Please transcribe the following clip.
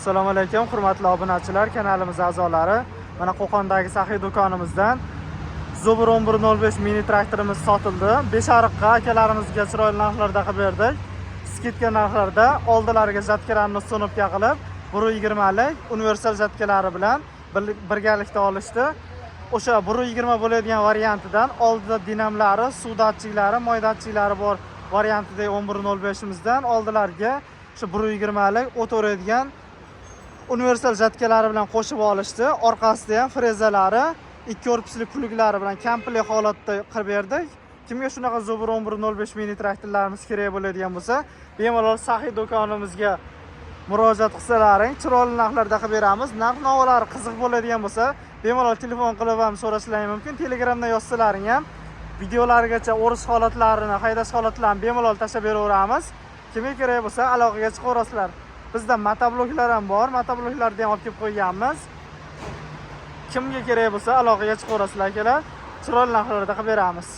Assalomu alaykum, hurmatli obunachilar, kanalimiz a'zolari. Mana Qo'qondagi saxiy do'konimizdan Zobur 1105 mini traktorimiz sotildi. 5 ariqqa akalarimizga chiroyli narxlarda qilib berdik. Skidka narxlarda oldilariga jatkalarni so'nibga qilib 120 lik universal jatkalari bilan birgalikda olishdi. O'sha 120 bo'ladigan variantidan oldida dinamlari, suv datchiklari, moy datchiklari bor variantidagi 1105 imizdan oldilariga shu 120 lik o't o'raydigan universal jatkalari bilan qo'shib olishdi. Orqasida ham frezalari, 2 korpusli kuluklari bilan komplet holatda qilib berdik. Kimga shunaqa Zobur 1105 mini traktorlarimiz kerak bo'ladigan bo'lsa, bemalol saxiy do'konimizga murojaat qilsalaring, chiroyli narxlarda qilib beramiz. Narx-navolari qiziq bo'ladigan bo'lsa, bemalol telefon qilib ham so'rashlaring mumkin. Telegramdan yozsalaring ham videolargacha o'rish holatlarini, haydash holatlarini bemalol tashlab beraveramiz. Kimga kerak bo'lsa, aloqaga chiqaverasizlar. Bizda motobloklar ham bor, motobloklarni ham olib kelib qo'yganmiz. Kimga kerak bo'lsa, aloqaga chiqaverasizlar akalar. Chiroyli narxlarda qilib beramiz.